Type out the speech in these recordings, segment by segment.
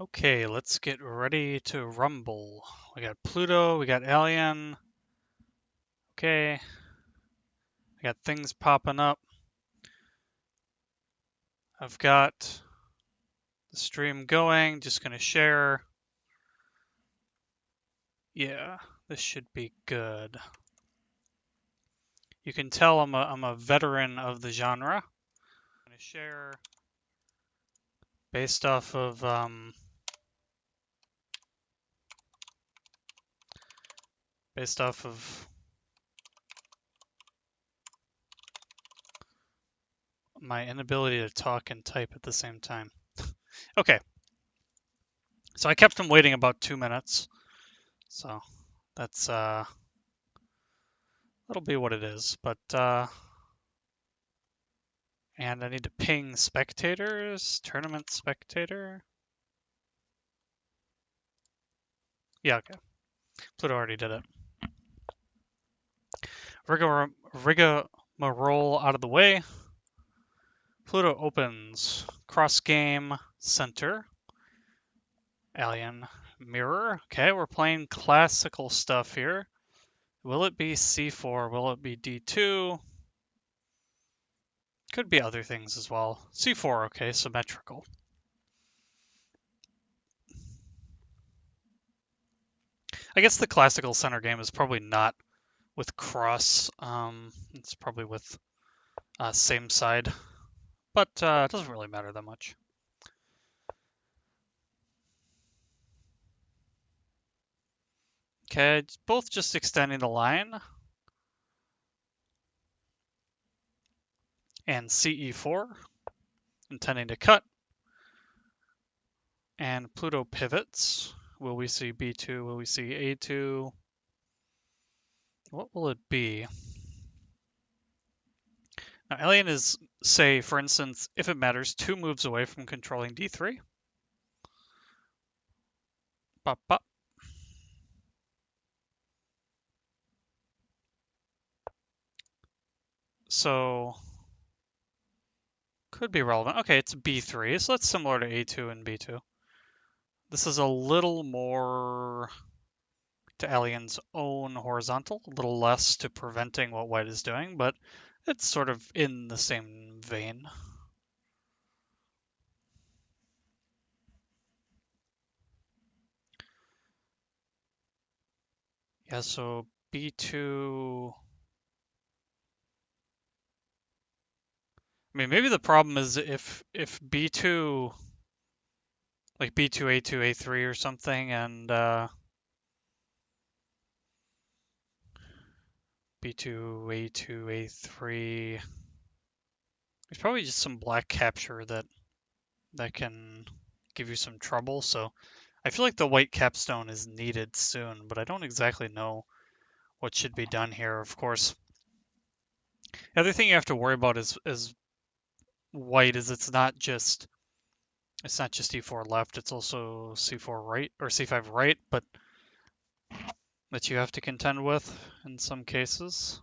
Okay, let's get ready to rumble. We got Pluto, we got Alien. Okay, I got things popping up. I've got the stream going, just gonna share. Yeah, this should be good. You can tell I'm a veteran of the genre. I'm gonna share based off of my inability to talk and type at the same time. Okay, so I kept him waiting about 2 minutes. So that's that'll be what it is. But and I need to ping spectators, tournament spectator. Yeah, okay. Pluto already did it. Rigmarole out of the way. Pluto opens. Cross game center. Alien mirror. Okay, we're playing classical stuff here. Will it be C4? Will it be D2? Could be other things as well. C4, okay, symmetrical. I guess the classical center game is probably not with cross. It's probably with same side, but it doesn't really matter that much. Okay, both just extending the line. And CE4, intending to cut. And Pluto pivots. Will we see B2? Will we see A2? What will it be? Now, Alien is, say, for instance, if it matters, 2 moves away from controlling D3. Bop, bop. So, could be relevant. Okay, it's B3, so that's similar to A2 and B2. This is a little more to Alien's own horizontal, a little less to preventing what White is doing, but it's sort of in the same vein. Yeah, so B2. I mean, maybe the problem is if B2, like B2, A2, A3 or something, and B2, A2, A3. There's probably just some black capture that can give you some trouble. So I feel like the white capstone is needed soon, but I don't exactly know what should be done here. Of course, the other thing you have to worry about is white is it's not just E4 left, it's also C4 right or C5 right, but that you have to contend with in some cases.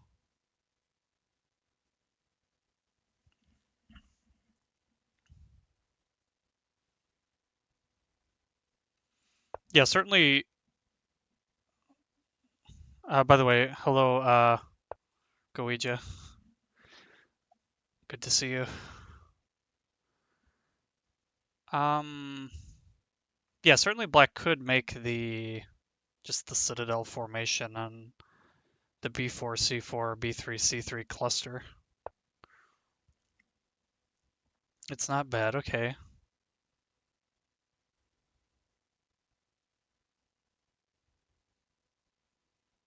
Yeah, certainly. By the way, hello, Goija. Good to see you. Yeah, certainly black could make just the citadel formation on the B4, C4, B3, C3 cluster. It's not bad, okay.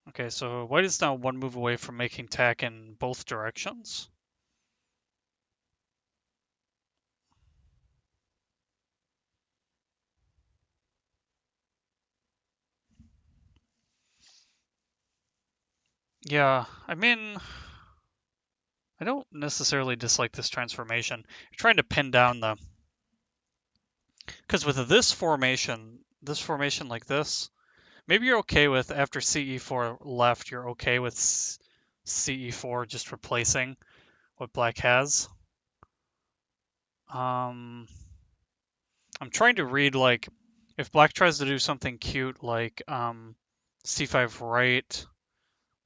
Okay, so white is now 1 move away from making tack in both directions. Yeah, I mean, I don't necessarily dislike this transformation. You're trying to pin down the... Because with this formation like this, maybe you're okay with, after CE4 left, you're okay with CE4 just replacing what black has. I'm trying to read, like, if black tries to do something cute like c5 right,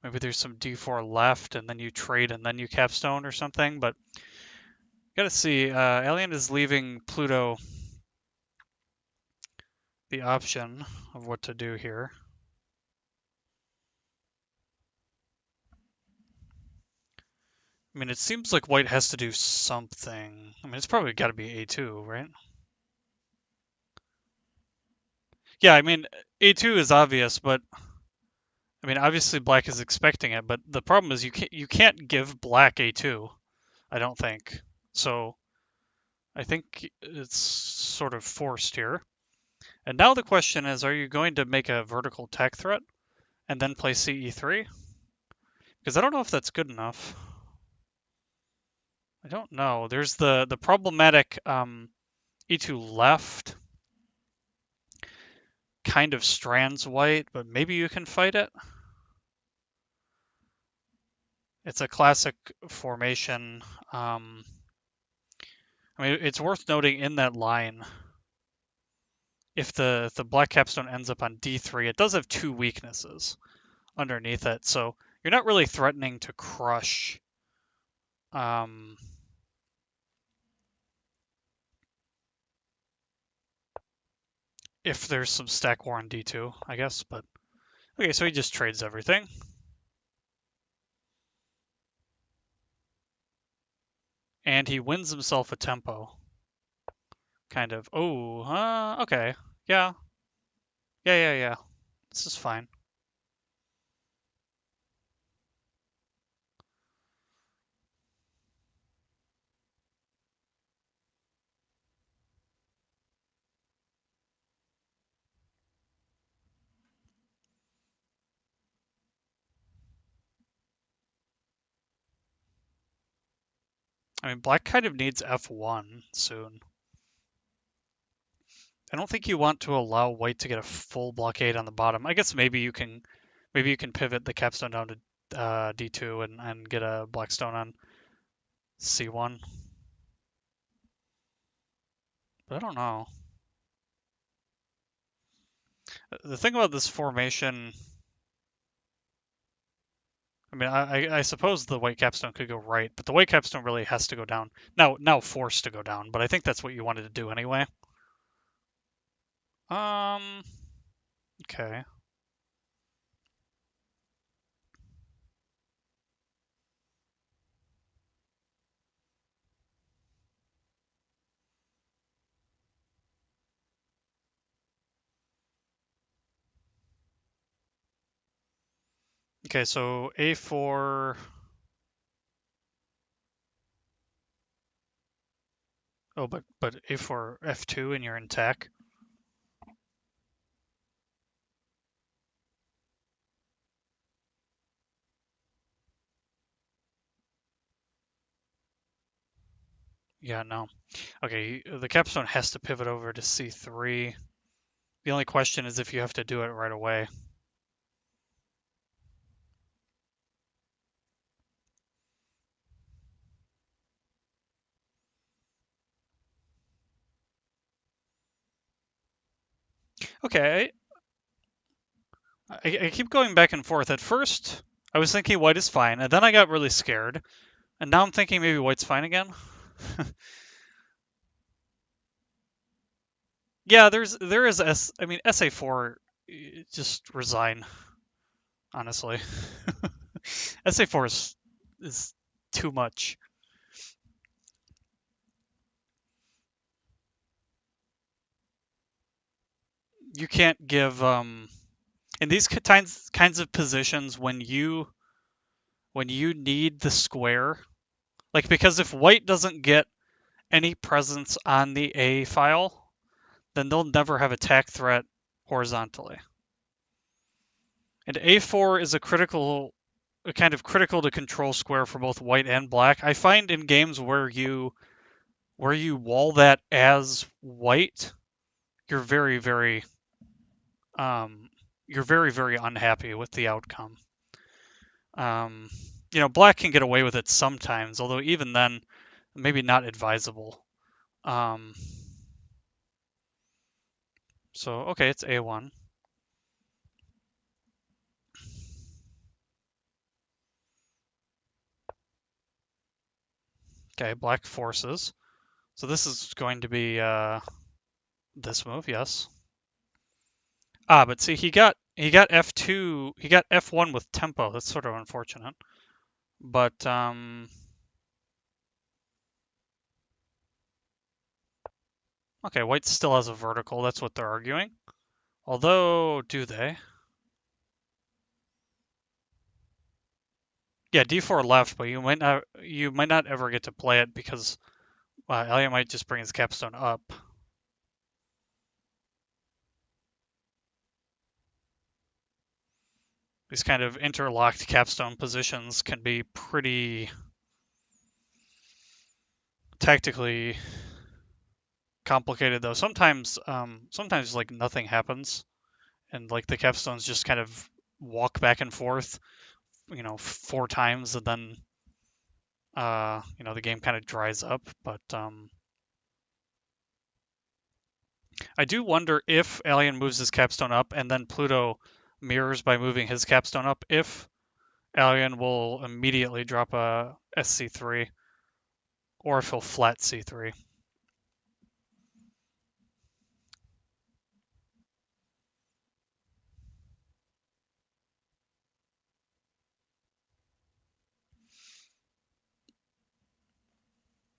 maybe there's some d4 left, and then you trade and then you capstone or something. But gotta see. Alien is leaving Pluto the option of what to do here. I mean, it seems like white has to do something. I mean, it's probably got to be a2, right? Yeah, I mean, a2 is obvious, but I mean, obviously black is expecting it. But the problem is you can't give black a2. I don't think so. I think it's sort of forced here. And now the question is, are you going to make a vertical attack threat and then play CE3? Because I don't know if that's good enough. I don't know. There's the problematic e2 left kind of strands white, but maybe you can fight it. It's a classic formation. I mean, it's worth noting in that line, if the black capstone ends up on d3, it does have two weaknesses underneath it, so you're not really threatening to crush if there's some stack war on d2, I guess. But okay, so he just trades everything. And he wins himself a tempo. Kind of. Oh, okay. Yeah. Yeah. This is fine. I mean, black kind of needs f1 soon. I don't think you want to allow white to get a full blockade on the bottom. I guess maybe you can pivot the capstone down to d2 and get a black stone on c1. But I don't know. The thing about this formation, I mean, I suppose the white capstone could go right, but the white capstone really has to go down. Now forced to go down, but I think that's what you wanted to do anyway. Okay. Okay, so a4. Oh, but a4 f2 and you're in tech. Yeah, no. Okay, the capstone has to pivot over to c3. The only question is if you have to do it right away. Okay, I keep going back and forth. At first, I was thinking white is fine, and then I got really scared, and now I'm thinking maybe white's fine again. Yeah, there is I mean SA4, just resign, honestly. SA4 is too much. You can't give in these kinds of positions when you need the square, like, because if white doesn't get any presence on the A file, then they'll never have attack threat horizontally. And A4 is a kind of critical to control square for both white and black. I find in games where you wall that as white, you're very, very unhappy with the outcome. Black can get away with it sometimes, although even then, maybe not advisable. So, okay, it's A1. Okay, black forces. So this is going to be this move, yes. Ah, but see, he got F2, he got F1 with tempo. That's sort of unfortunate. But okay, white still has a vertical. That's what they're arguing. Although, do they? Yeah, D4 left, but you might not ever get to play it because Elliot might just bring his capstone up. These kind of interlocked capstone positions can be pretty tactically complicated, though. Sometimes like nothing happens, and like the capstones just kind of walk back and forth, 4 times, and then the game kind of dries up. But I do wonder if Alien moves his capstone up and then Pluto mirrors by moving his capstone up, if Alien will immediately drop a SC3 or if he'll flat C3.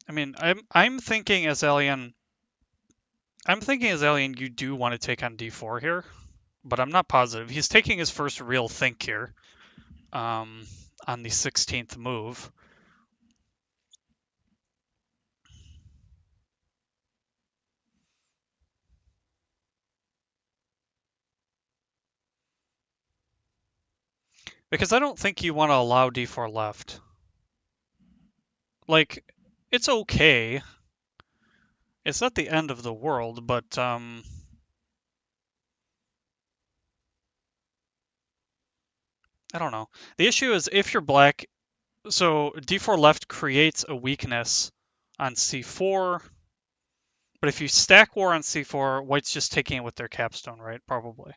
I mean, I'm thinking as Alien you do want to take on D4 here, but I'm not positive. He's taking his first real think here, on the 16th move. Because I don't think you want to allow D4 left. Like, it's okay. It's not the end of the world, but I don't know. The issue is if you're black, so D4 left creates a weakness on C4, but if you stack war on C4, white's just taking it with their capstone, right? Probably.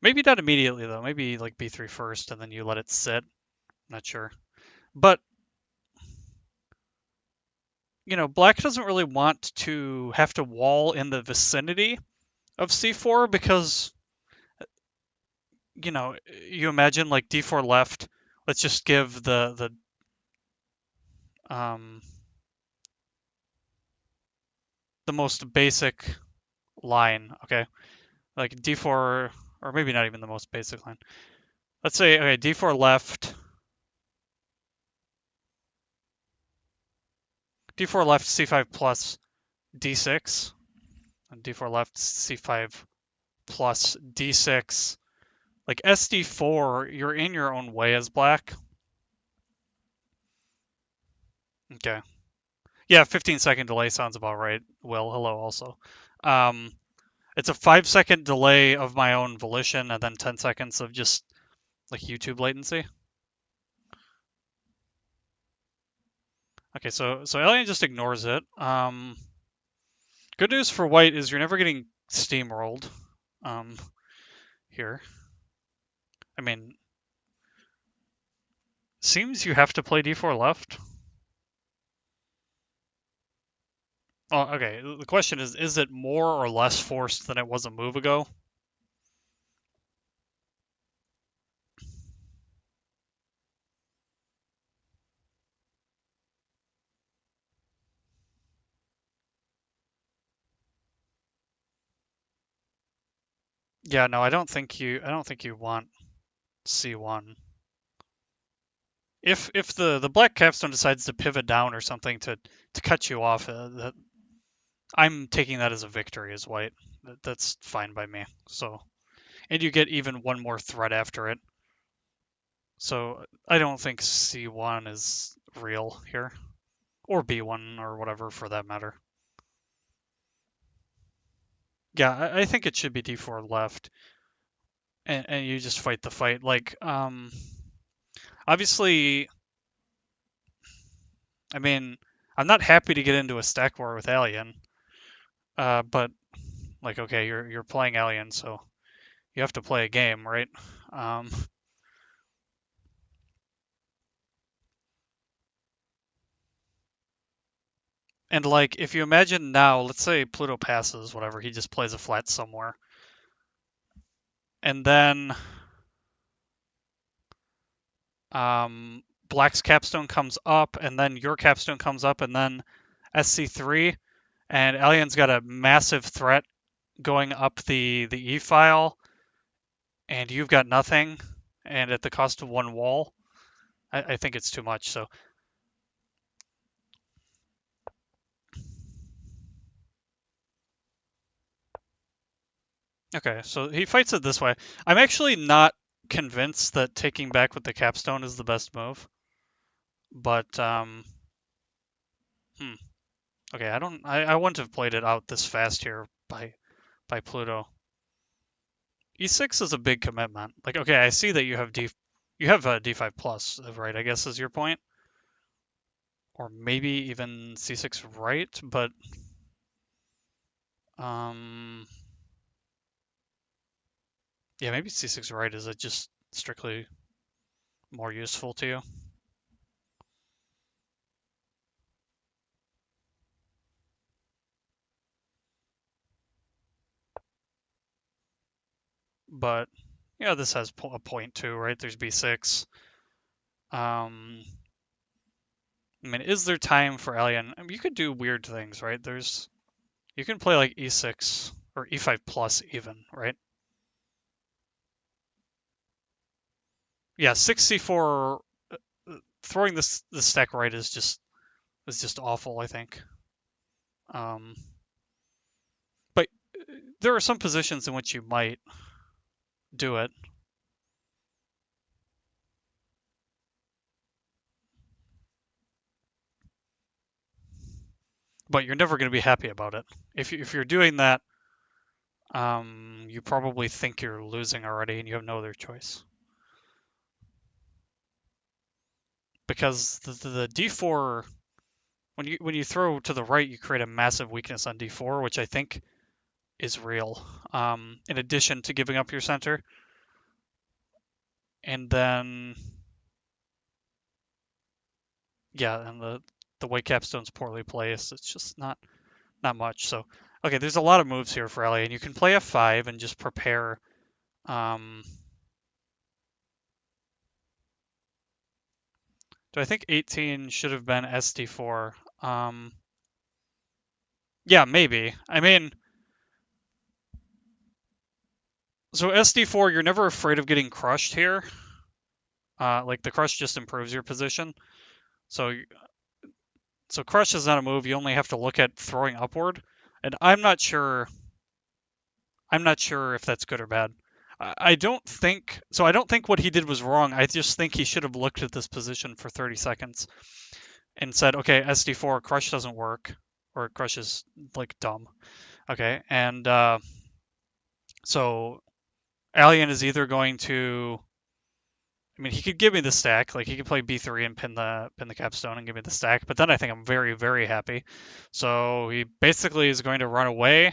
Maybe not immediately though. Maybe like B3 first and then you let it sit. Not sure. But black doesn't really want to have to wall in the vicinity of C4 because you imagine like D4 left. Let's just give um, the most basic line, okay? Like D4, or maybe not even the most basic line. Let's say, okay, D4 left, D4 left, C5 plus D6, and D4 left, C5 plus D6. Like SD4, you're in your own way as black. Okay. Yeah, 15-second delay sounds about right. Will, hello also. Um, it's a 5-second delay of my own volition and then 10 seconds of just like YouTube latency. Okay, so Alien just ignores it. Good news for white is you're never getting steamrolled here. I mean, seems you have to play d4 left. Oh, okay, the question is it more or less forced than it was a move ago? Yeah, no, I don't think you want c1. If the black capstone decides to pivot down or something to cut you off, I'm taking that as a victory as white. That's fine by me. So, and you get even one more threat after it. So I don't think C1 is real here, or B1 or whatever for that matter. Yeah, I think it should be D4 left, and you just fight the fight. Like, obviously, I mean, I'm not happy to get into a stack war with Alien, but Like, okay, you're playing Alien, so you have to play a game, right? Um, and like, if you imagine now, let's say Pluto passes, whatever, he just plays a flat somewhere, and then Black's capstone comes up, and then your capstone comes up, and then SC3, and Alien's got a massive threat going up the E file, and you've got nothing, and at the cost of one wall. I think it's too much. So okay, so he fights it this way. I'm actually not convinced that taking back with the capstone is the best move, but hmm. Okay, I wouldn't have played it out this fast here by Pluto. E6 is a big commitment. Like, okay, I see that you have a D5 plus, right? I guess is your point, or maybe even C6 right, but um, yeah, maybe C6 right is it just strictly more useful to you? But yeah, this has a point too, right? There's B6. Um, I mean, is there time for Alien? I mean, you could do weird things, right? You can play like E6 or E5 plus even, right? Yeah, 6C4 throwing this stack right is just awful, I think. Um, but there are some positions in which you might do it, but you're never going to be happy about it. If you're doing that, you probably think you're losing already, and you have no other choice. Because the D4 when you throw to the right, you create a massive weakness on D4, which I think is real. In addition to giving up your center, and then yeah, and the white capstone's poorly placed. It's just not much. So okay, there's a lot of moves here for Ellie, and you can play F5 and just prepare. Um, do I think 18 should have been SD4? Yeah, maybe. I mean, so SD4, you're never afraid of getting crushed here. Like the crush just improves your position. So crush is not a move. You only have to look at throwing upward, and I'm not sure if that's good or bad. I don't think so. I don't think what he did was wrong. I just think he should have looked at this position for 30 seconds and said, okay, SD4 crush doesn't work, or crush is like dumb. Okay, and so Alien is either going to I mean, he could give me the stack. Like he could play B3 and pin the capstone and give me the stack. But then I think I'm very happy. So he basically is going to run away,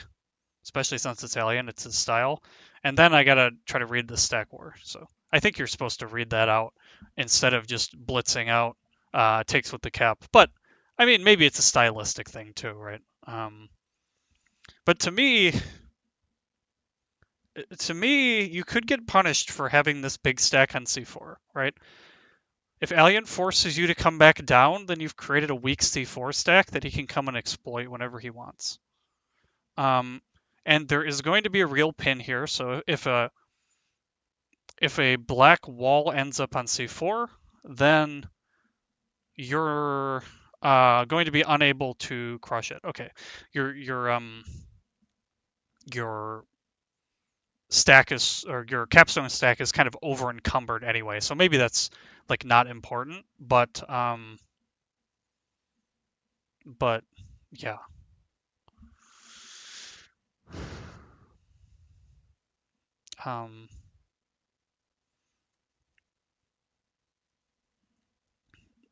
especially since it's Alien. It's his style. And then I gotta try to read the stack war. So I think you're supposed to read that out instead of just blitzing out takes with the cap. But I mean, maybe it's a stylistic thing too, right? But to me, you could get punished for having this big stack on C4, right? If Alien forces you to come back down, then you've created a weak C4 stack that he can come and exploit whenever he wants. Um, and there is going to be a real pin here. So if a black wall ends up on C4, then you're going to be unable to crush it. Okay, your stack is or your capstone stack is kind of over encumbered anyway. So maybe that's like not important, but yeah. Um,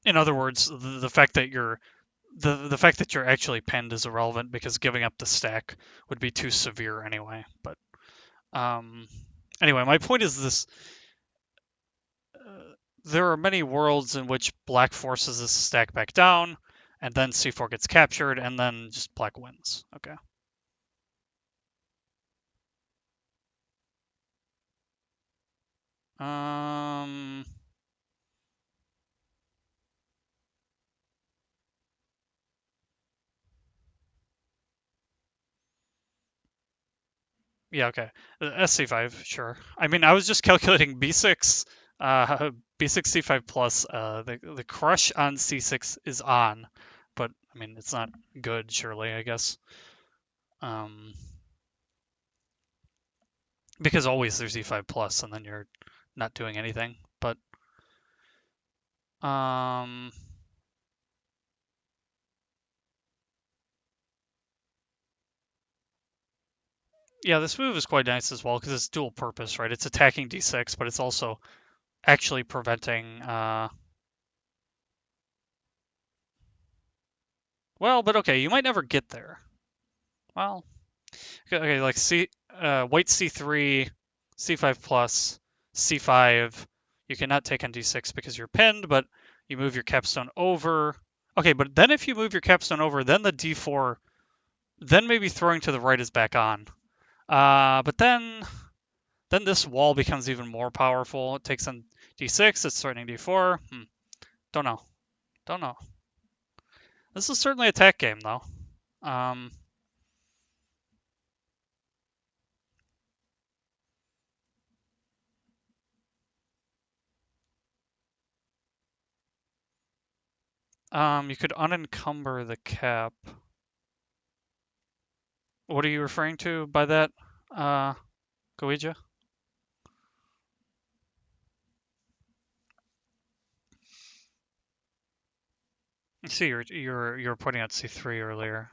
in other words, the fact that the fact that you're actually pinned is irrelevant because giving up the stack would be too severe anyway. But um, anyway, my point is this: there are many worlds in which black forces this stack back down, and then c4 gets captured, and then just black wins. Okay. Um. Yeah, okay. SC5, sure. I mean, I was just calculating B6, B6 C5 plus. The crush on C6 is on, but I mean, it's not good, surely, I guess. Um, because always there's E5 plus, and then you're not doing anything. But um, yeah, this move is quite nice as well because it's dual purpose, right? It's attacking D6, but it's also actually preventing. Well, but okay, you might never get there. Well, okay, like white C3, C5 plus, C5. You cannot take on D6 because you're pinned, but you move your capstone over. Okay, but then if you move your capstone over, then the D4, then maybe throwing to the right is back on. But then this wall becomes even more powerful. It takes on D6. It's threatening D4. Don't know. Don't know. This is certainly a attack game though. Um, you could unencumber the cap. What are you referring to by that, Goija? I see you're pointing out C3 earlier.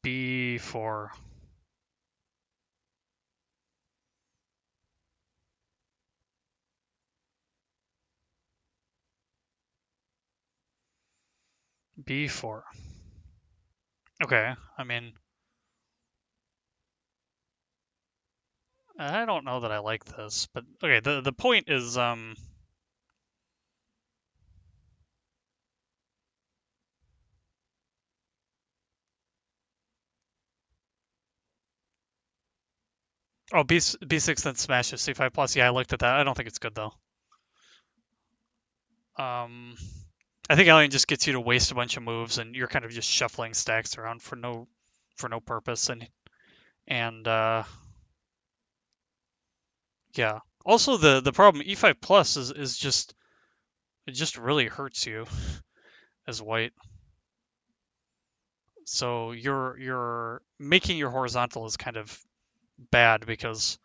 B4. B4. Okay, I mean, I don't know that I like this, but okay, the point is oh, B6 then smashes C5 plus. Yeah, I looked at that. I don't think it's good though. Um, I think Alien just gets you to waste a bunch of moves, and you're kind of just shuffling stacks around for no purpose, and yeah. Also, the problem E5 plus is just it just really hurts you as white. So you're making your horizontal is kind of bad because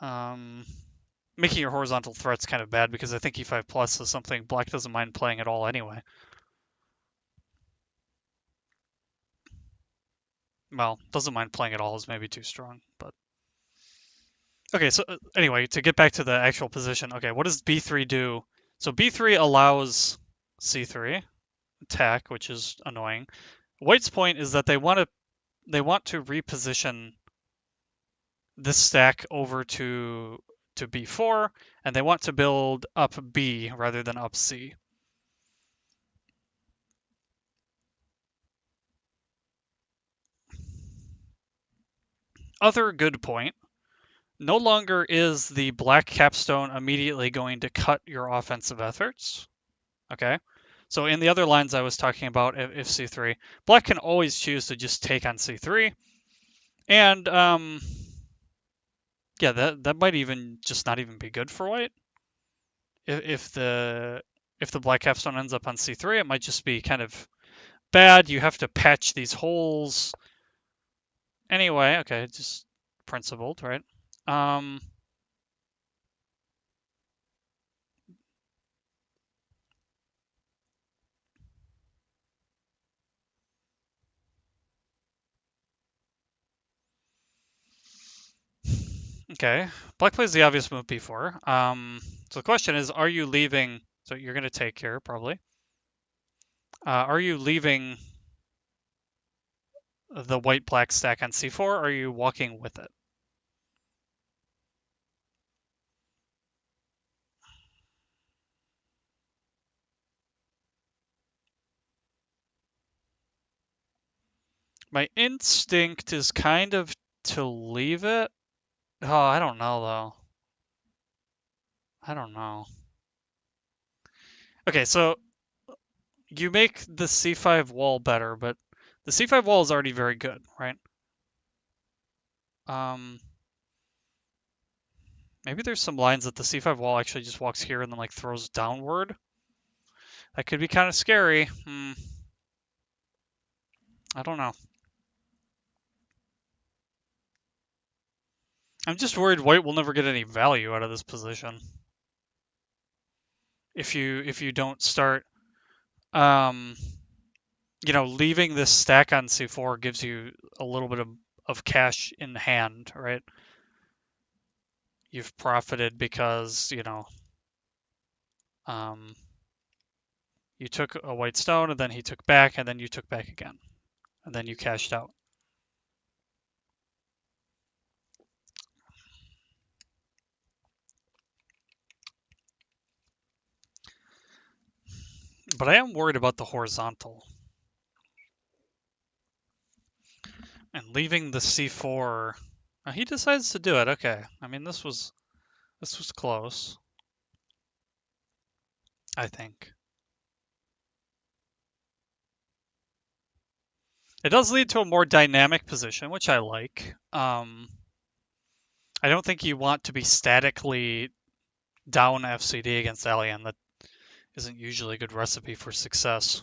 um, making your horizontal threats kind of bad because I think E5 plus is something black doesn't mind playing at all anyway. Well, doesn't mind playing at all is maybe too strong, but okay. So anyway, to get back to the actual position, okay, what does B3 do? So B3 allows C3 attack, which is annoying. White's point is that they want to reposition this stack over to B4, and they want to build up B rather than up C. Other good point. No longer is the black capstone immediately going to cut your offensive efforts. Okay. So in the other lines I was talking about, if C3, black can always choose to just take on C3. And yeah, that might even just not even be good for white. If the black capstone ends up on C3, it might just be kind of bad. You have to patch these holes. Anyway, okay, just principled, right? Um, Okay, black plays the obvious move b4. So the question is, are you leaving? So you're going to take here probably. Are you leaving the white-black stack on c4, or are you walking with it? My instinct is kind of to leave it. Oh, I don't know though. I don't know. Okay, so you make the c5 wall better, but the c5 wall is already very good, right? Um, Maybe there's some lines that the c5 wall actually just walks here and then like throws downward. That could be kind of scary. I don't know. I'm just worried white will never get any value out of this position. If you don't start, um, leaving this stack on c4 gives you a little bit of cash in hand, right? You've profited because, um, you took a white stone and then he took back and then you took back again. And then you cashed out. But I am worried about the horizontal. And leaving the c4. He decides to do it. Okay. I mean, this was close, I think. It does lead to a more dynamic position, which I like. I don't think you want to be statically down FCD against Alien. That isn't usually a good recipe for success.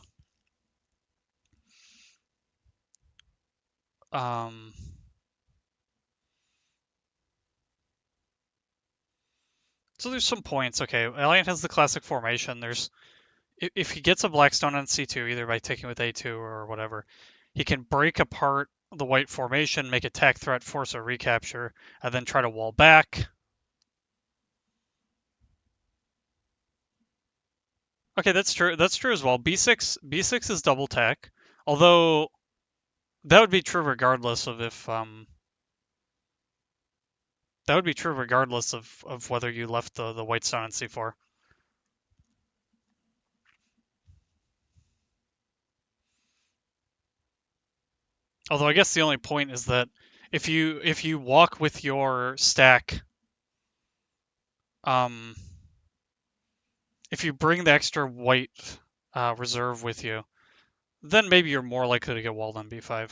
Um, so there's some points. Okay, Alien has the classic formation. If he gets a black stone on c2, either by taking with a2 or whatever, he can break apart the white formation, make attack threat, force a recapture, and then try to wall back. Okay, that's true. That's true as well. B6 is double tech, although that would be true regardless of if that would be true regardless of whether you left the white stone on c4. Although I guess the only point is that if you walk with your stack, um, if you bring the extra white reserve with you, then maybe you're more likely to get walled on b5.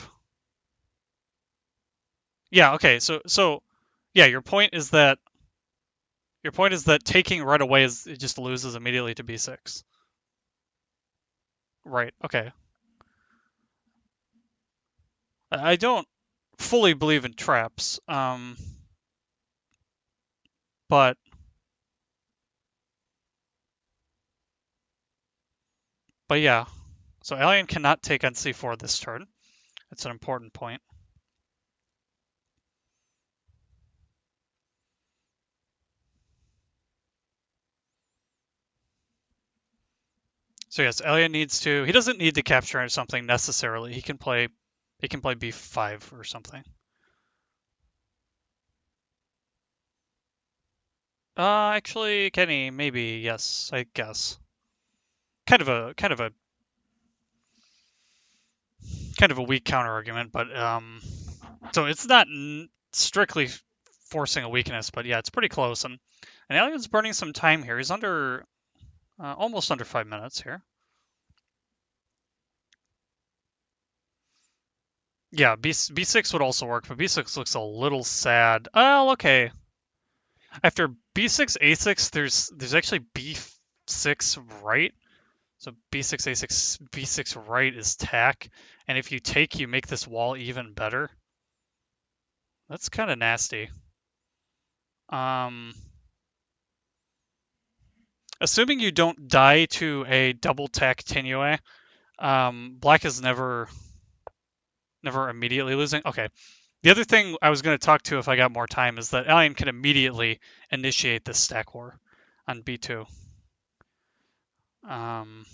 Yeah. Okay. So yeah, your point is that taking right away it just loses immediately to b6. Right. Okay. I don't fully believe in traps, but yeah. So Alien cannot take on c4 this turn. It's an important point. So yes, Alien needs to. He doesn't need to capture something necessarily. He can play b5 or something. Actually, Kenny, maybe yes, I guess. Kind of a weak counter argument, but so it's not strictly forcing a weakness, but yeah, it's pretty close. And Alien's burning some time here. He's under almost under 5 minutes here. Yeah, b6 would also work, but b6 looks a little sad. Oh, okay. After b6 a6, there's actually b6 right. So b6 a6 b6 right is tack, and if you take, you make this wall even better. That's kind of nasty. Assuming you don't die to a double tack Tinue, black is never immediately losing. Okay, The other thing I was going to talk to if I got more time is that Alien can immediately initiate this stack war on B2. Um,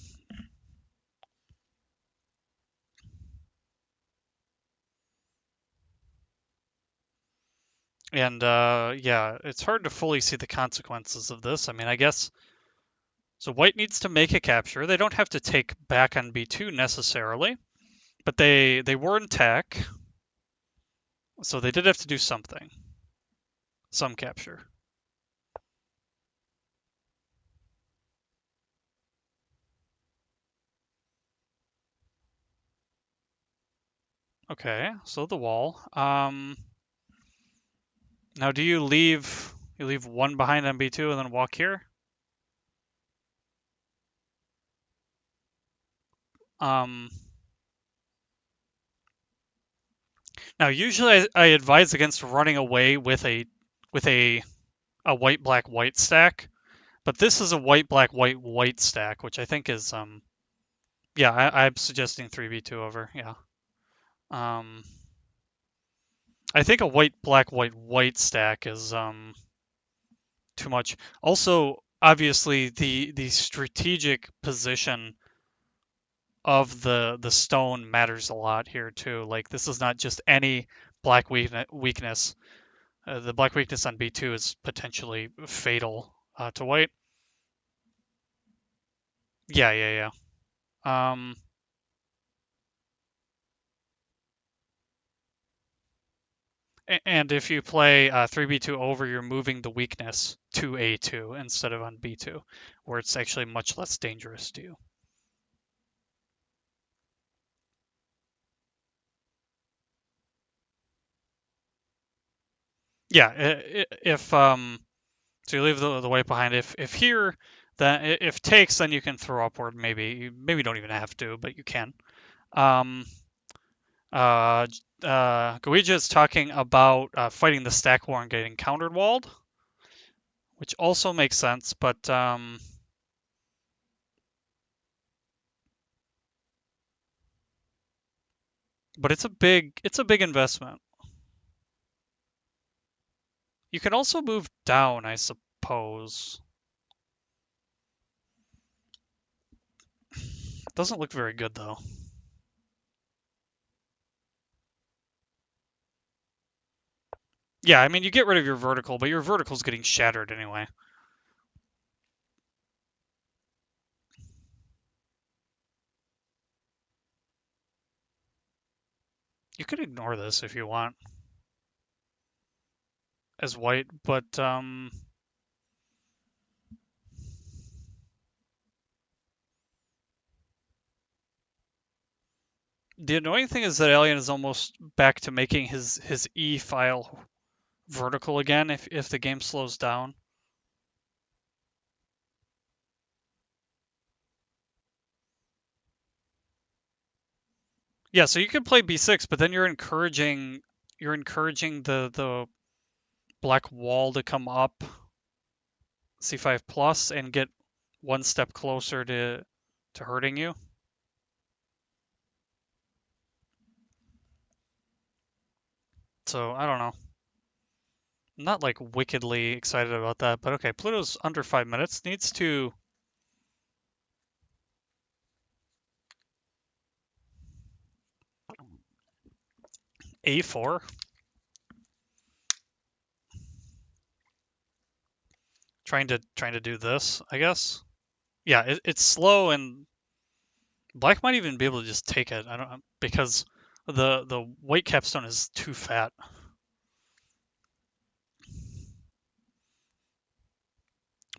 and yeah, it's hard to fully see the consequences of this. I mean, I guess so. White needs to make a capture. They don't have to take back on B2 necessarily, but they were in tech, so they did have to do something, some capture. Okay, so the wall. Now do you leave one behind on B2 and then walk here? Um, Now usually I advise against running away with a white black white stack, but this is a white black white white stack, which I think is yeah, I'm suggesting 3v2 over, yeah. Um I think a white black white white stack is too much. Also, obviously the strategic position of the stone matters a lot here too. Like this is not just any black weakness. The black weakness on B2 is potentially fatal to white. Yeah, yeah, yeah. And if you play 3b2 over, you're moving the weakness to A2 instead of on B2, where it's actually much less dangerous to you. Yeah, if so you leave the white behind. If here, then if takes, then you can throw upward. Maybe you maybe don't even have to, but you can. Um, uh, Guija is talking about fighting the stack war and getting countered walled, which also makes sense, but it's a big investment. You can also move down, I suppose. Doesn't look very good though. Yeah, I mean you get rid of your vertical, but your vertical's getting shattered anyway. You could ignore this if you want as white, but the annoying thing is that Alien is almost back to making his E file vertical again if the game slows down. Yeah, so you can play B6, but then you're encouraging the black wall to come up C5 plus and get one step closer to hurting you. So I don't know. I'm not like wickedly excited about that, but okay, Pluto's under 5 minutes. Needs to A4. Trying to do this, I guess. Yeah, it's slow and black might even be able to just take it. I don't because the white capstone is too fat.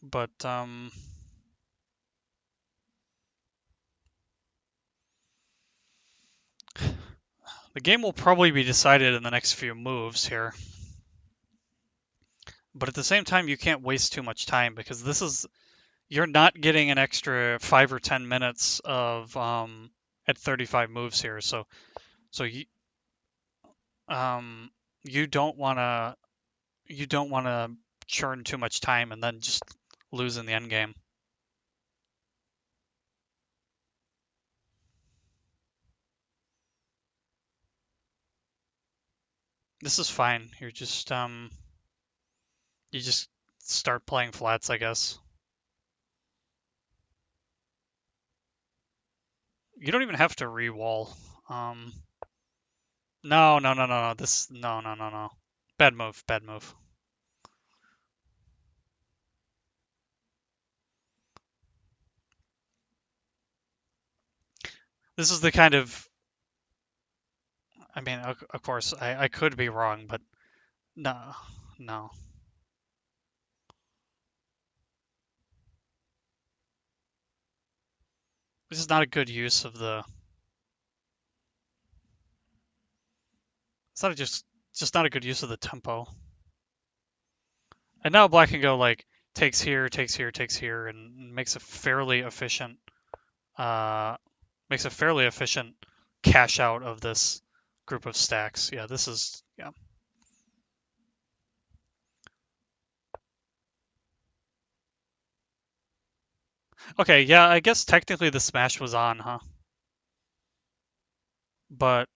But the game will probably be decided in the next few moves here. But at the same time, you can't waste too much time because this is you're not getting an extra 5 or 10 minutes of at 35 moves here. So um you don't want to you don't want to churn too much time and then just lose in the end game. This is fine. You just start playing flats, I guess. You don't even have to re-wall. No, no, no, no, no. No, no, no, no. Bad move, bad move. This is the kind of, I mean, of course, I could be wrong, but no, no. This is not a good use of the, it's not just not a good use of the tempo. And now black can go like, takes here, takes here, takes here, and uh, makes a fairly efficient cash out of this group of stacks. Yeah, this is, yeah. Okay, yeah, I guess technically the smash was on, huh? But,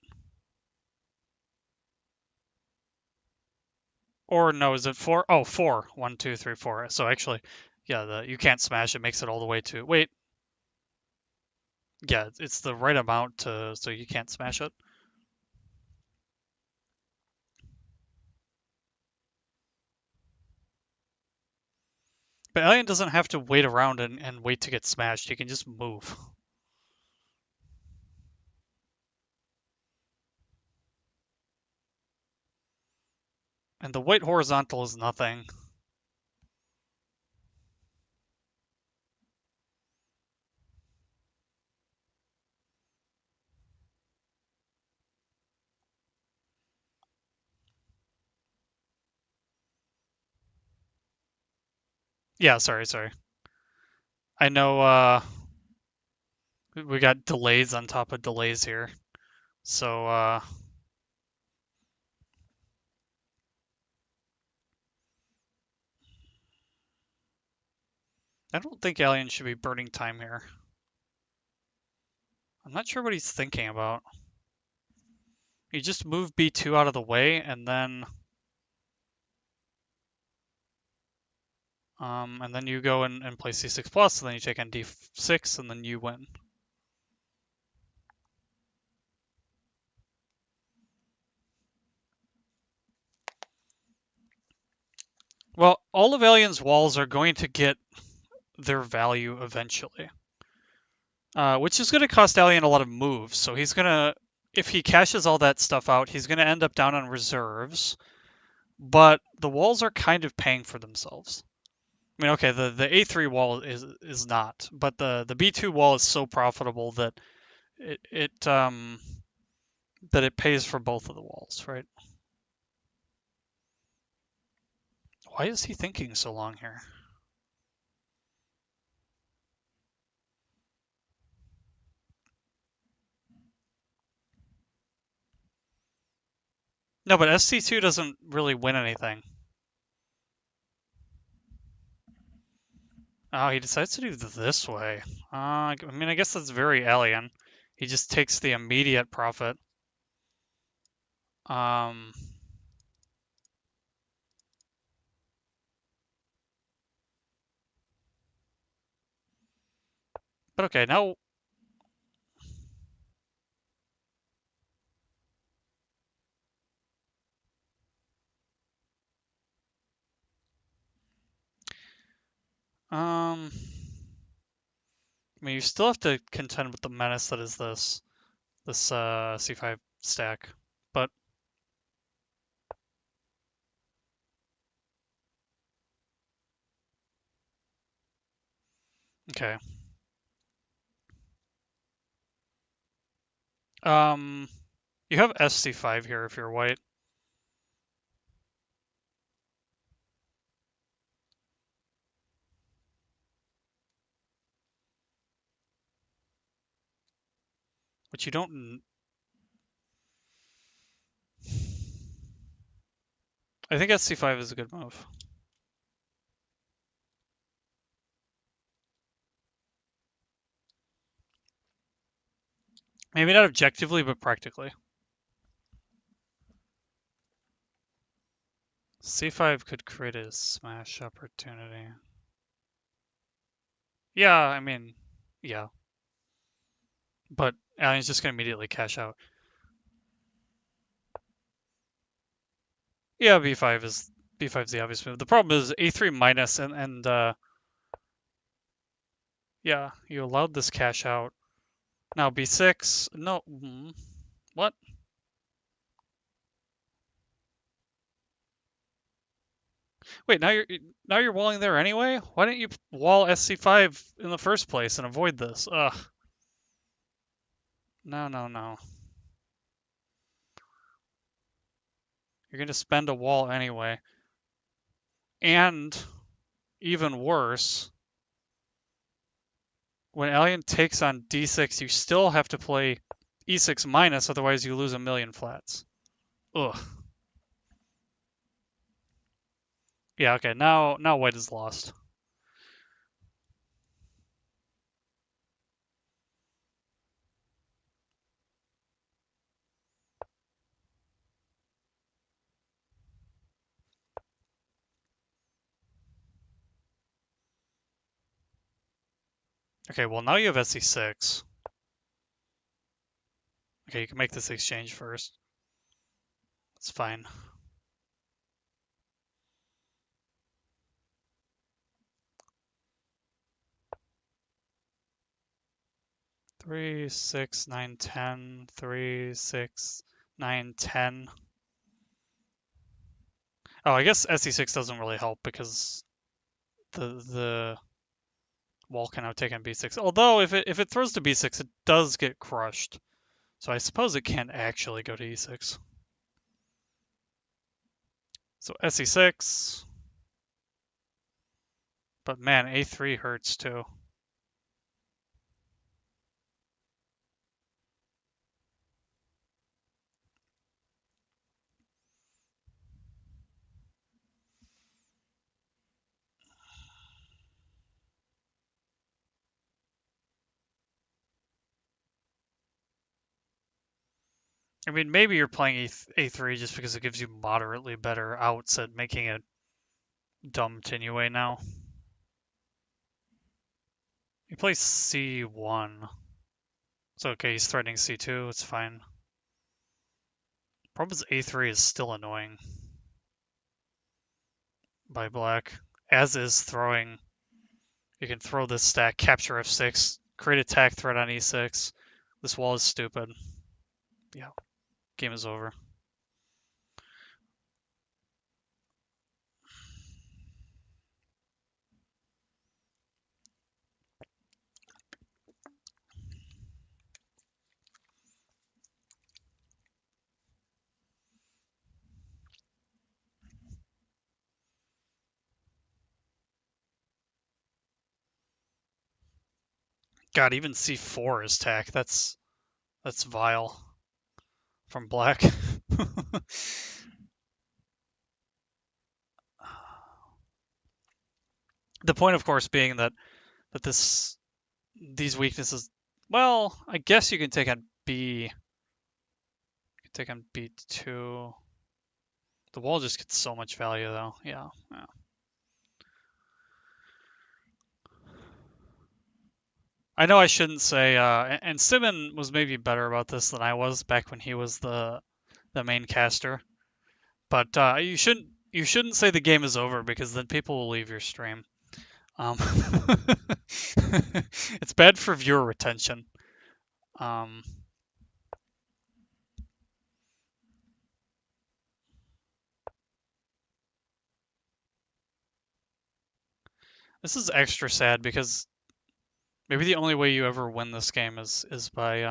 or no, is it four? Oh, four. 1, 2, 3, 4. So actually, yeah, you can't smash it, makes it all the way to, wait, yeah, it's the right amount to, so you can't smash it. But Alien doesn't have to wait around and wait to get smashed. He can just move. And the white horizontal is nothing. Yeah, sorry. I know we got delays on top of delays here. So I don't think Alien should be burning time here. I'm not sure what he's thinking about. You just move B2 out of the way and then you go and play C6 plus, and then you take on D6, and then you win. Well, all of Alien's walls are going to get their value eventually, which is going to cost Alien a lot of moves. So he's gonna, if he cashes all that stuff out, he's going to end up down on reserves. But the walls are kind of paying for themselves. I mean, okay, the A3 wall is not, but the B2 wall is so profitable that it pays for both of the walls, right? Why is he thinking so long here? No, but SC2 doesn't really win anything. Oh, he decides to do this way. I mean, I guess that's very alien. He just takes the immediate profit. Um, but okay, now I mean, you still have to contend with the menace that is this C5 stack, but okay. Um, you have SC5 here if you're white. Which you don't. I think SC5 is a good move. Maybe not objectively, but practically. C5 could create a smash opportunity. Yeah, I mean, yeah. But Alion's just gonna immediately cash out. Yeah, B5's the obvious move. The problem is A3 minus and yeah, you allowed this cash out. Now B6. No, what? Wait, now you're walling there anyway? Why didn't you wall SC5 in the first place and avoid this? Ugh. No, no, no. You're gonna spend a wall anyway. And even worse, when Alien takes on D6, you still have to play E6 minus, otherwise you lose a million flats. Ugh. Yeah, okay, now white is lost. Okay, well now you have SC6. Okay, you can make this exchange first. It's fine. Three, 6, 9, 10. 3, 6, 9, 10. Oh, I guess SC6 doesn't really help because the wall can now take on B6. Although if it throws to B6, it does get crushed. So I suppose it can't actually go to E6. So SE6. But man, A3 hurts too. I mean, maybe you're playing A3 just because it gives you moderately better outs at making it dumb Tinue now. He plays C1. So okay, he's threatening C2, it's fine. Problem is A3 is still annoying by black. As is throwing. You can throw this stack, capture F6, create attack threat on E6. This wall is stupid. Yeah, game is over. God, even C4 is tack. That's vile from black. The point, of course, being that these weaknesses. Well, I guess you can take on B. You can take on B2. The wall just gets so much value, though. Yeah. I know I shouldn't say. And Simon was maybe better about this than I was back when he was the main caster. But you shouldn't say the game is over because then people will leave your stream. Um, it's bad for viewer retention. Um, this is extra sad because maybe the only way you ever win this game is by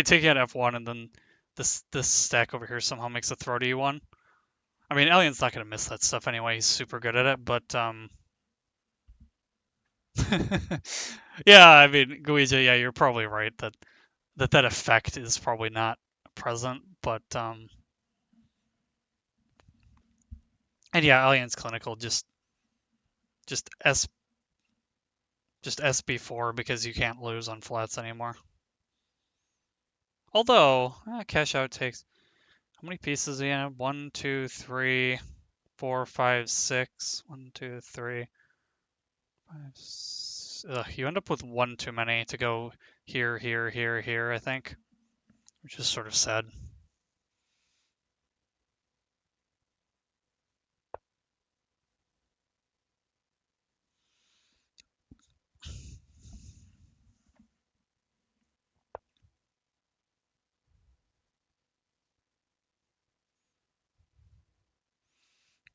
taking out F1 and then this stack over here somehow makes a throw to E1. I mean, Alien's not gonna miss that stuff anyway. He's super good at it, but yeah, I mean, Guija, yeah, you're probably right that effect is probably not present, but and yeah, Alien's clinical just S just SB4 because you can't lose on flats anymore. Although cash out takes. How many pieces do you have? 1, 2, 3, 4, 5, 6. 1, 2, 3, 5. You end up with one too many to go here, here, here, here, I think, which is sort of sad.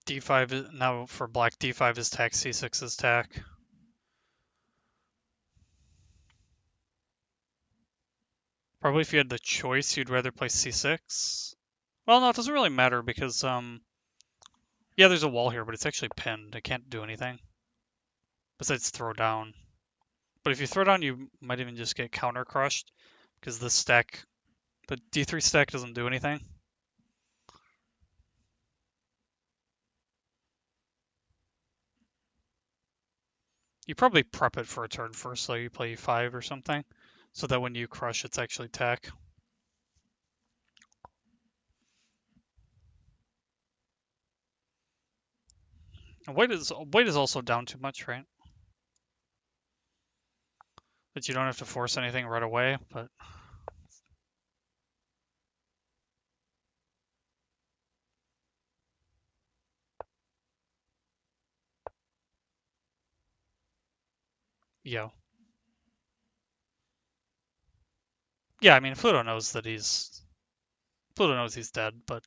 D5 is, now for black, D5 is tack, C6 is tack. Probably if you had the choice, you'd rather play C6. Well, no, it doesn't really matter because, yeah, there's a wall here, but it's actually pinned. It can't do anything besides throw down. But if you throw down, you might even just get counter crushed because the stack, the D3 stack doesn't do anything. You probably prep it for a turn first, so you play E5 or something, so that when you crush, it's actually tack. And white is also down too much, right? But you don't have to force anything right away, but yeah. Yeah, I mean Pluto knows that he's dead, but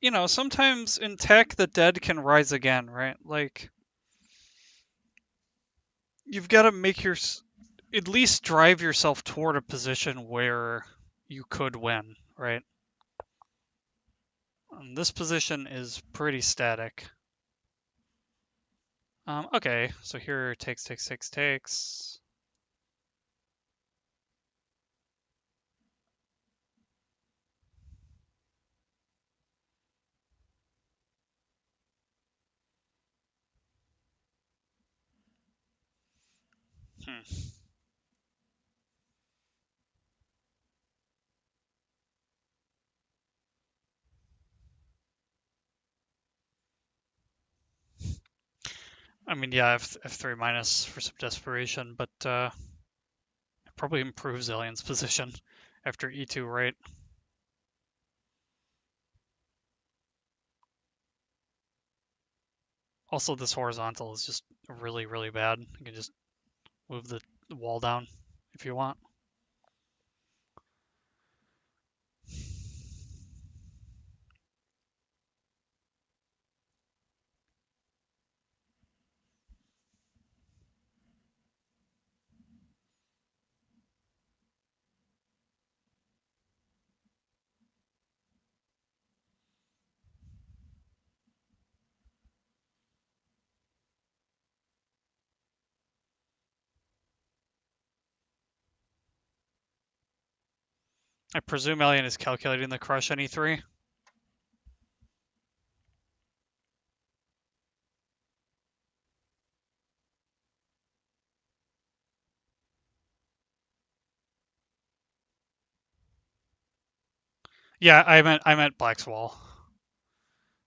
you know, sometimes in tech the dead can rise again, right? Like you've got to make your at least drive yourself toward a position where you could win, right? And this position is pretty static. Okay, so here takes, takes, takes, takes. Hmm. I mean, yeah, F3 minus for some desperation, but it probably improves Alien's position after E2, right? Also, this horizontal is just really, really bad. You can just move the wall down if you want. I presume Alien is calculating the crush on E3. Yeah, I meant Black's wall.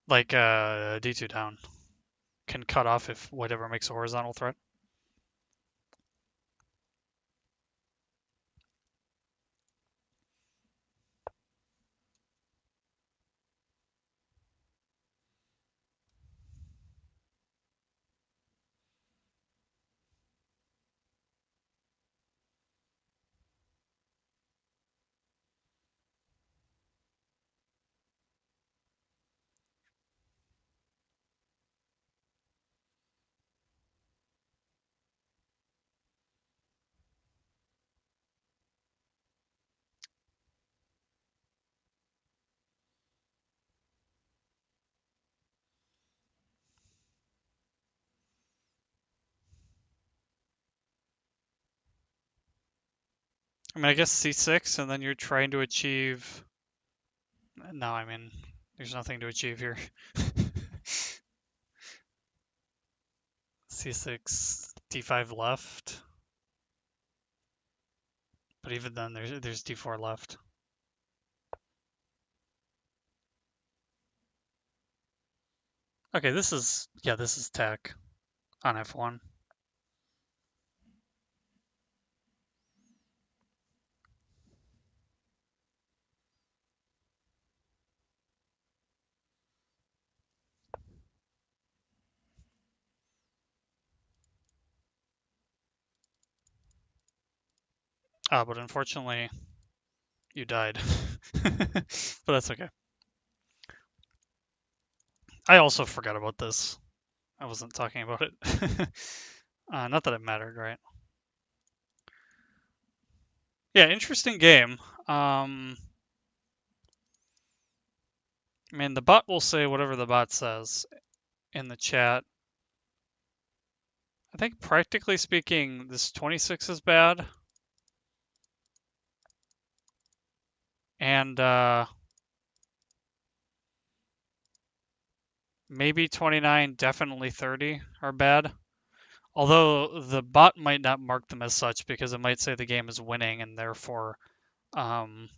Like D2 down can cut off if whatever makes a horizontal threat. I mean, I guess C6, and then you're trying to achieve. No, I mean, there's nothing to achieve here. C6, D5 left. But even then, there's D4 left. Okay, this is tech on F1. But unfortunately, you died. But that's okay. I also forgot about this. I wasn't talking about it. Not that it mattered, right? Yeah, interesting game. I mean, the bot will say whatever the bot says in the chat. I think practically speaking, this 26 is bad. And maybe 29, definitely 30 are bad. Although the bot might not mark them as such because it might say the game is winning and therefore, because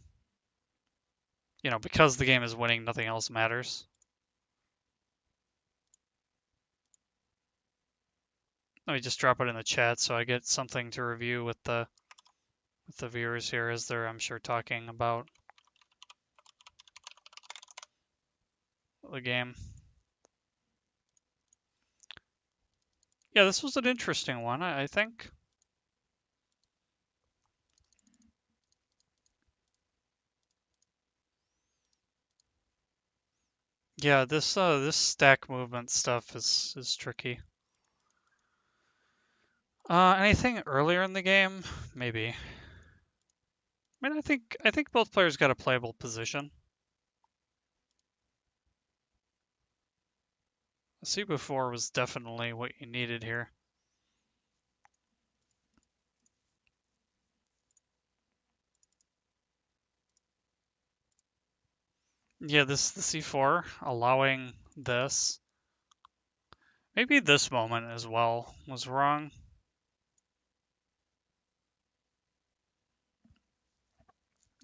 the game is winning, nothing else matters. Let me just drop it in the chat so I get something to review with the viewers here as they're, I'm sure, talking about the game. Yeah, this was an interesting one, I think. Yeah, this stack movement stuff is tricky. Anything earlier in the game? Maybe. I mean, I think both players got a playable position. C4 was definitely what you needed here. Yeah, the C4 allowing this. Maybe this moment as well was wrong.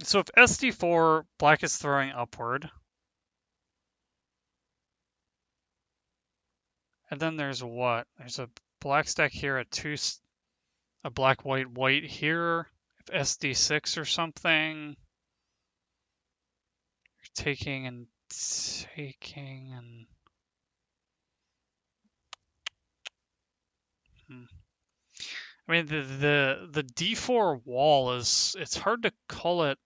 So if SD4, black is throwing upward. And then there's what? There's a black stack here at a black white here. If SD6 or something. You're taking and taking and I mean the D4 wall it's hard to call it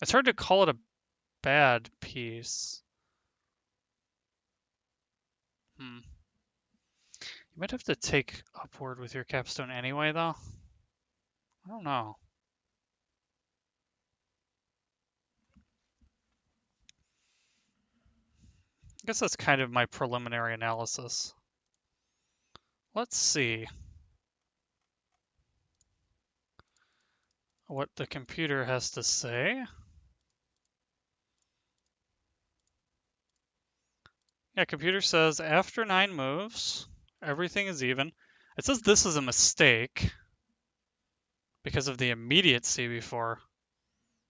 it's hard to call it a bad piece. You might have to take upward with your capstone anyway, though. I don't know. I guess that's kind of my preliminary analysis. Let's see what the computer has to say. Yeah, computer says after 9 moves, everything is even. It says this is a mistake because of the immediacy before,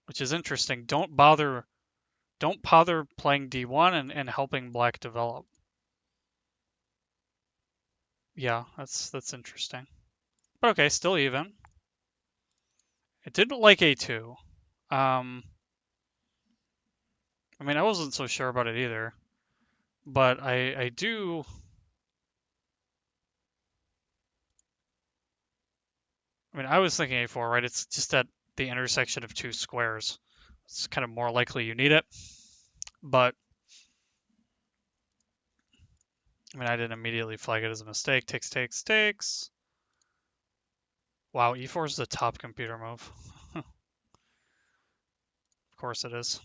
which is interesting. Don't bother playing D1 and helping black develop. Yeah, that's interesting. But okay, still even. It didn't like A2. I mean, I wasn't so sure about it either, but I do. I mean, I was thinking A4, right? It's just at the intersection of two squares. It's kind of more likely you need it, but I mean, I didn't immediately flag it as a mistake. Takes. Wow, E4 is the top computer move. Of course it is.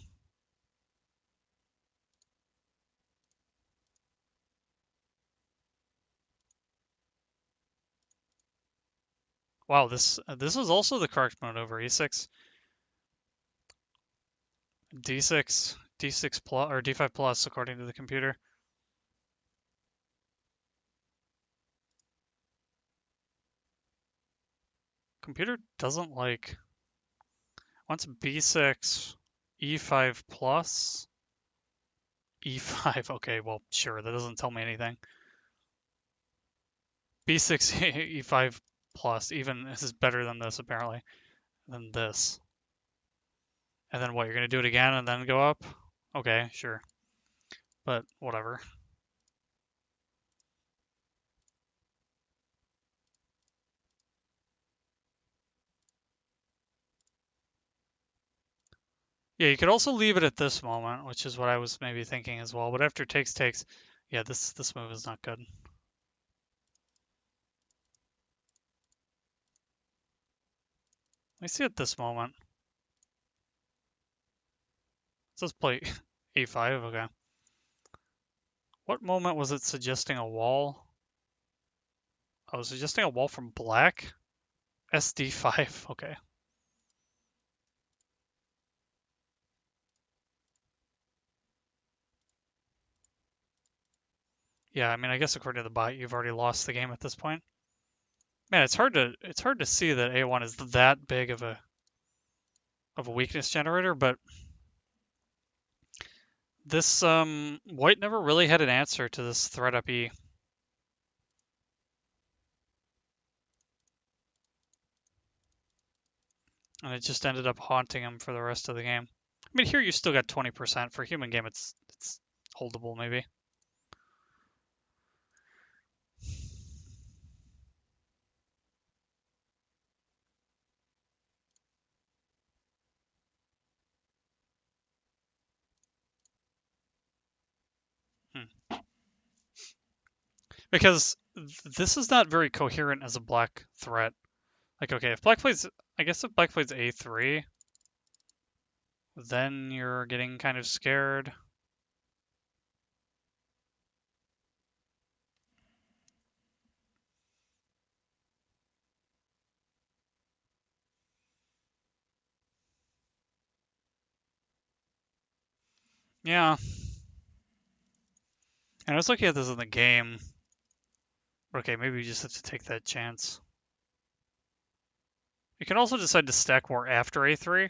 Wow, this is also the correct move over E6. D6 plus or D5 plus according to the computer. computer doesn't like... Wants b6, e5 plus, e5. Okay, well, sure, that doesn't tell me anything. b6, e5 plus, even this is better than this, apparently, than this. And then what, you're going to do it again and then go up? Okay, sure. But whatever. Yeah, you could also leave it at this moment, which is what I was maybe thinking as well. But after takes, yeah, this move is not good. Let me see at this moment. It says play a5, okay. What moment was it suggesting a wall? Oh, suggesting a wall from black? SD5, okay. Yeah, I mean, I guess according to the bot, you've already lost the game at this point. Man, it's hard to see that A1 is that big of a weakness generator, but this white never really had an answer to this threat up E. And it just ended up haunting him for the rest of the game. I mean, here you still got 20%. For a human game, it's holdable, maybe. Hmm. Because this is not very coherent as a black threat. Like, okay, if black plays, I guess if black plays A3, then you're getting kind of scared. Yeah. And I was looking at this in the game. Okay, maybe you just have to take that chance. You can also decide to stack more after A3.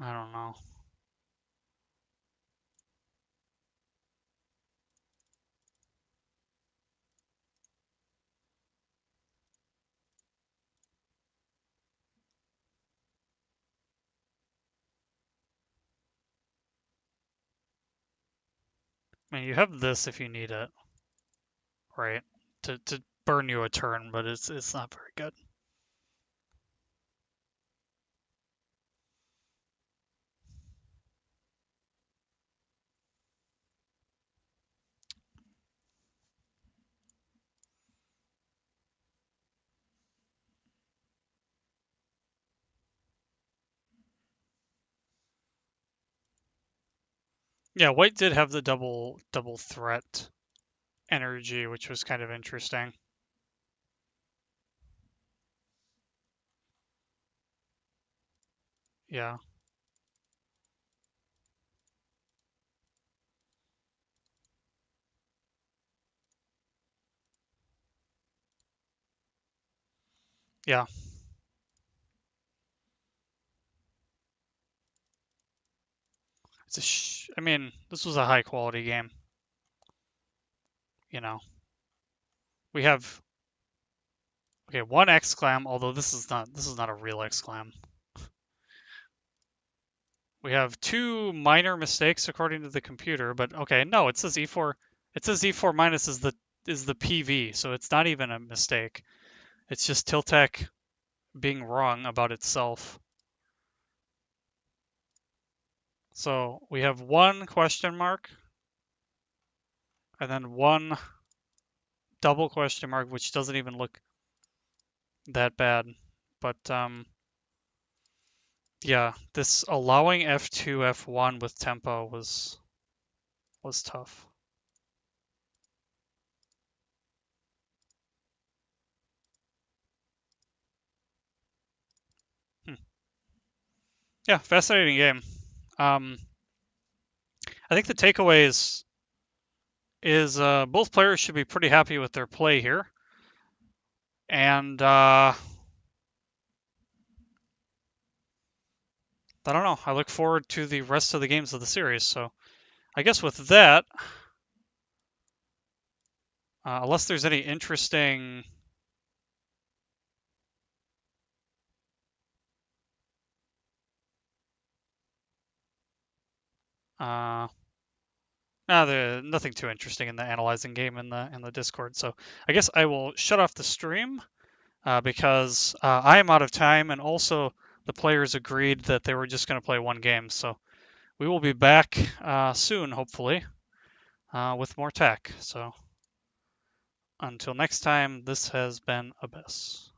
I don't know. I mean, you have this if you need it, right? To burn you a turn, but it's not very good. Yeah, white did have the double threat energy, which was kind of interesting. Yeah. Yeah. I mean, this was a high quality game. You know, we have okay, one exclam, although this is not a real exclam. We have two minor mistakes according to the computer, but okay, no, it says E4. It says E4 minus is the PV, so it's not even a mistake. It's just Tiltec being wrong about itself. So we have one question mark, and then one double question mark, which doesn't even look that bad. But yeah, this allowing F2, F1 with tempo was tough. Yeah, fascinating game. Um, I think the takeaways is both players should be pretty happy with their play here, and I don't know. I look forward to the rest of the games of the series. So I guess with that, unless there's any interesting uh, nothing too interesting in the analyzing game in the Discord. So I guess I will shut off the stream because I am out of time, and also the players agreed that they were just going to play one game. So we will be back soon, hopefully, with more tech. So until next time, this has been Abyss.